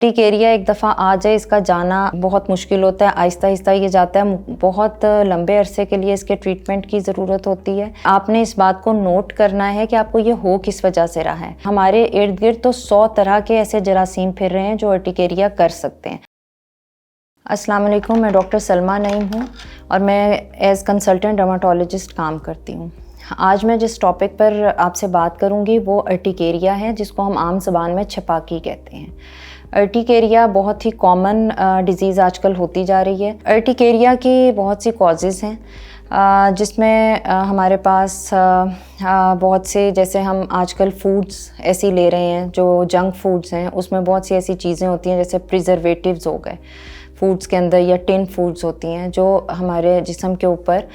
टिकेरिया एक दफ़ा आ जाए इसका जाना बहुत मुश्किल होता है, आहिस्ता आहिस्ता ये जाता है, बहुत लंबे अरसे के लिए इसके ट्रीटमेंट की ज़रूरत होती है। आपने इस बात को नोट करना है कि आपको ये हो किस वजह से रहा है। हमारे इर्द गिर्द तो 100 तरह के ऐसे जरासीम फिर रहे हैं जो अर्टिकेरिया कर सकते हैं। अस्सलाम वालेकुम, मैं डॉक्टर सलमा नईम हूँ और मैं एज़ कंसल्टेंट डर्माटोलॉजिस्ट काम करती हूँ। आज मैं जिस टॉपिक पर आपसे बात करूँगी वो अर्टिकेरिया है, जिसको हम आम ज़बान में छपाकी कहते हैं। अर्टिकेरिया बहुत ही कॉमन डिज़ीज़ आजकल होती जा रही है। अर्टिकेरिया की बहुत सी कॉजेज़ हैं, जिसमें हमारे पास बहुत से, जैसे हम आजकल फूड्स ऐसी ले रहे हैं जो जंक फूड्स हैं, उसमें बहुत सी ऐसी चीज़ें होती हैं जैसे प्रिजर्वेटिव्स हो गए फूड्स के अंदर, या टिन फूड्स होती हैं जो हमारे जिस्म के ऊपर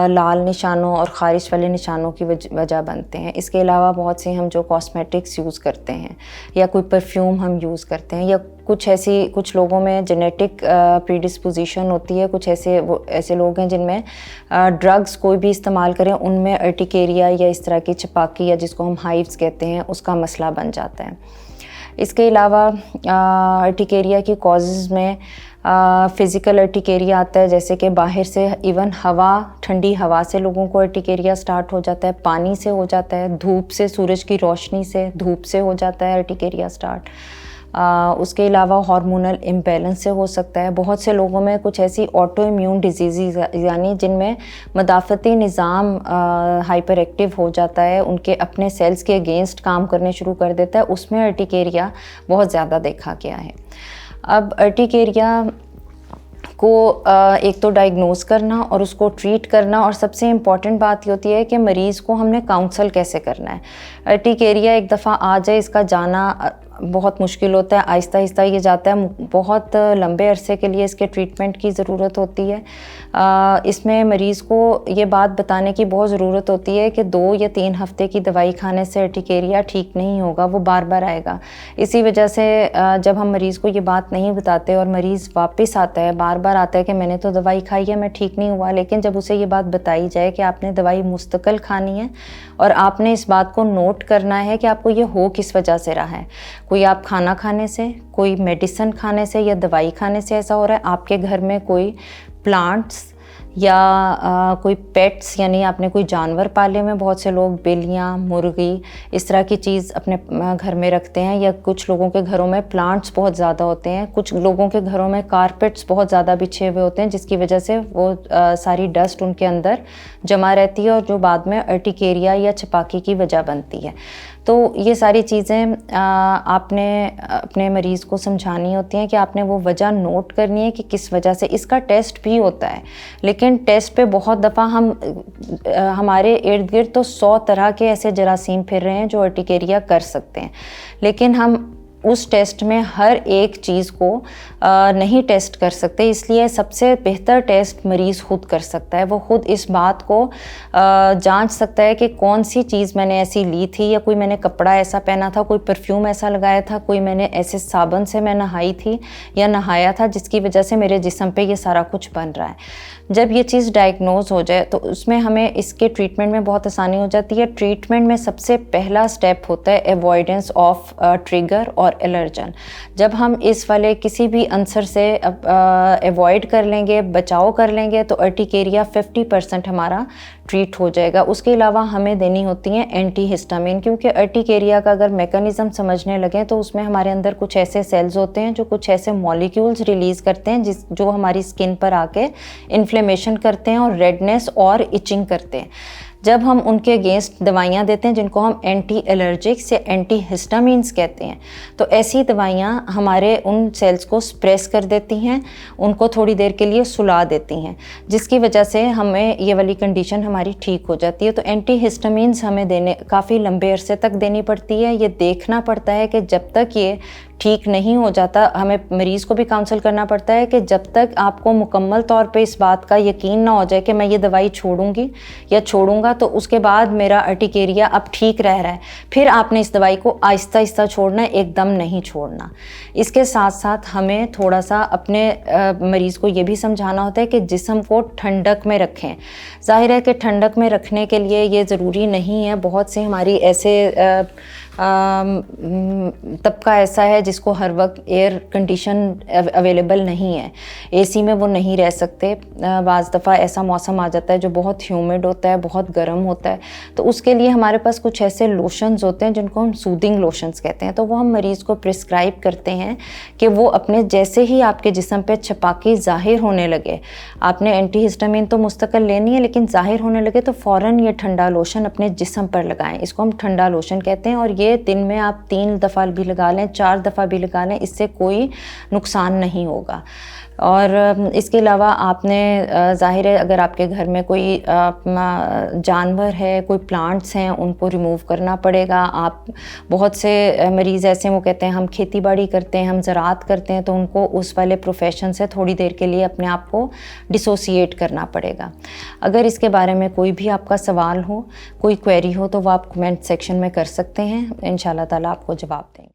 लाल निशानों और ख़ारिश वाले निशानों की वजह बनते हैं। इसके अलावा बहुत से हम जो कॉस्मेटिक्स यूज़ करते हैं या कोई परफ्यूम हम यूज़ करते हैं, या कुछ लोगों में जेनेटिक प्रीडिस्पोजिशन होती है, कुछ ऐसे लोग हैं जिनमें ड्रग्स कोई भी इस्तेमाल करें उनमें अर्टिकेरिया या इस तरह की छपाकी या जिसको हम हाइव्स कहते हैं उसका मसला बन जाता है। इसके अलावा अर्टिकेरिया की कॉजेज़ में फ़िज़िकल अर्टिकेरिया आता है, जैसे कि बाहर से इवन ठंडी हवा से लोगों को अर्टिकेरिया स्टार्ट हो जाता है, पानी से हो जाता है, धूप से, सूरज की रोशनी से, धूप से हो जाता है अर्टिकेरिया स्टार्ट। उसके अलावा हार्मोनल इम्बैलेंस से हो सकता है। बहुत से लोगों में कुछ ऐसी ऑटो इम्यून डिजीज़ यानी जिनमें मदाफ़ती निज़ाम हाइपर एक्टिव हो जाता है, उनके अपने सेल्स के अगेंस्ट काम करने शुरू कर देता है, उसमें अर्टिकेरिया बहुत ज़्यादा देखा गया है। अब अर्टिकेरिया को एक तो डायग्नोज़ करना और उसको ट्रीट करना, और सबसे इम्पॉर्टेंट बात ये होती है कि मरीज़ को हमने काउंसल कैसे करना है। अर्टिकेरिया एक दफ़ा आ जाए इसका जाना बहुत मुश्किल होता है, आहिस्ता आहिस्ता ये जाता है, बहुत लंबे अरसे के लिए इसके ट्रीटमेंट की ज़रूरत होती है। इसमें मरीज़ को ये बात बताने की बहुत ज़रूरत होती है कि 2 या 3 हफ़्ते की दवाई खाने से अर्टिकेरिया ठीक नहीं होगा, वो बार बार आएगा। इसी वजह से जब हम मरीज़ को ये बात नहीं बताते और मरीज़ वापस आता है, बार बार आता है कि मैंने तो दवाई खाई है, मैं ठीक नहीं हुआ, लेकिन जब उसे ये बात बताई जाए कि आपने दवाई मुस्तकिल खानी है और आपने इस बात को नोट करना है कि आपको ये हो किस वजह से रहा है। कोई आप खाना खाने से, कोई मेडिसिन खाने से या दवाई खाने से ऐसा हो रहा है, आपके घर में कोई प्लांट्स या कोई पेट्स यानी आपने कोई जानवर पाले में, बहुत से लोग बिल्लियाँ, मुर्गी इस तरह की चीज़ अपने घर में रखते हैं, या कुछ लोगों के घरों में प्लांट्स बहुत ज़्यादा होते हैं, कुछ लोगों के घरों में कारपेट्स बहुत ज़्यादा बिछे हुए होते हैं, जिसकी वजह से वो सारी डस्ट उनके अंदर जमा रहती है और जो बाद में अर्टिकेरिया या छपाकी की वजह बनती है। तो ये सारी चीज़ें आपने अपने मरीज़ को समझानी होती हैं कि आपने वो वजह नोट करनी है कि किस वजह से। इसका टेस्ट भी होता है, लेकिन टेस्ट पे बहुत दफ़ा हमारे इर्द गिर्द तो 100 तरह के ऐसे जरासीम फिर रहे हैं जो अर्टिकेरिया कर सकते हैं, लेकिन हम उस टेस्ट में हर एक चीज़ को नहीं टेस्ट कर सकते। इसलिए सबसे बेहतर टेस्ट मरीज़ खुद कर सकता है। वो खुद इस बात को जांच सकता है कि कौन सी चीज़ मैंने ऐसी ली थी, या कोई मैंने कपड़ा ऐसा पहना था, कोई परफ्यूम ऐसा लगाया था, कोई मैंने ऐसे साबुन से मैं नहाई थी या नहाया था जिसकी वजह से मेरे जिस्म पे ये सारा कुछ बन रहा है। जब ये चीज़ डायग्नोज हो जाए तो उसमें हमें इसके ट्रीटमेंट में बहुत आसानी हो जाती है। ट्रीटमेंट में सबसे पहला स्टेप होता है अवॉइडेंस ऑफ ट्रिगर और एलर्जन। जब हम इस वाले किसी भी आंसर से अवॉइड कर लेंगे, बचाव कर लेंगे, तो अर्टिकेरिया 50% हमारा ट्रीट हो जाएगा। उसके अलावा हमें देनी होती हैं एंटी हिस्टामिन, क्योंकि अर्टिकेरिया का अगर मैकेनिज़्म समझने लगें तो उसमें हमारे अंदर कुछ ऐसे सेल्स होते हैं जो कुछ ऐसे मॉलिक्यूल्स रिलीज़ करते हैं जो हमारी स्किन पर आके इन्फ्लेमेशन करते हैं और रेडनेस और इचिंग करते हैं। जब हम उनके अगेंस्ट दवाइयाँ देते हैं जिनको हम एंटी एलर्जिक्स या एंटी हिस्टामिन्स कहते हैं, तो ऐसी दवाइयाँ हमारे उन सेल्स को स्प्रेस कर देती हैं, उनको थोड़ी देर के लिए सुला देती हैं, जिसकी वजह से हमें ये वाली कंडीशन हमारी ठीक हो जाती है। तो एंटी हिस्टामिन्स हमें देने काफ़ी लंबे अरसे तक देनी पड़ती है। ये देखना पड़ता है कि जब तक ये ठीक नहीं हो जाता, हमें मरीज़ को भी काउंसल करना पड़ता है कि जब तक आपको मुकम्मल तौर पे इस बात का यकीन ना हो जाए कि मैं ये दवाई छोड़ूंगी या छोड़ूंगा तो उसके बाद मेरा अर्टिकेरिया अब ठीक रह रहा है, फिर आपने इस दवाई को आहिस्ता आहिस्ता छोड़ना है, एकदम नहीं छोड़ना। इसके साथ साथ हमें थोड़ा सा अपने मरीज़ को ये भी समझाना होता है कि जिस्म को ठंडक में रखें। जाहिर है कि ठंडक में रखने के लिए ये ज़रूरी नहीं है, बहुत से हमारी ऐसे तबका ऐसा है जिसको हर वक्त एयर कंडीशन अवेलेबल नहीं है, एसी में वो नहीं रह सकते, बाज़ दफ़ा ऐसा मौसम आ जाता है जो बहुत ह्यूमिड होता है, बहुत गर्म होता है, तो उसके लिए हमारे पास कुछ ऐसे लोशंस होते हैं जिनको हम सूदिंग लोशंस कहते हैं। तो वो हम मरीज़ को प्रिस्क्राइब करते हैं कि वो अपने जैसे ही आपके जिस्म पे छपाकी ज़ाहिर होने लगे, आपने एंटीहिस्टामिन तो मुस्तकिल लेनी है, लेकिन ज़ाहिर होने लगे तो फ़ौरन ये ठंडा लोशन अपने जिस्म पर लगाएं। इसको हम ठंडा लोशन कहते हैं और ये दिन में आप 3 दफ़ा भी लगा लें, 4 दफ़ा भी लगा लें, इससे कोई नुकसान नहीं होगा। और इसके अलावा आपने ज़ाहिर है अगर आपके घर में कोई जानवर है, कोई प्लांट्स हैं, उनको रिमूव करना पड़ेगा। आप बहुत से मरीज़ ऐसे हैं वो कहते हैं हम खेती बाड़ी करते हैं, हम ज़राअत करते हैं, तो उनको उस वाले प्रोफेशन से थोड़ी देर के लिए अपने आप को डिसोसिएट करना पड़ेगा। अगर इसके बारे में कोई भी आपका सवाल हो, कोई क्वेरी हो, तो वो आप कमेंट सेक्शन में कर सकते हैं, इंशाल्लाह ताला आपको जवाब देंगे।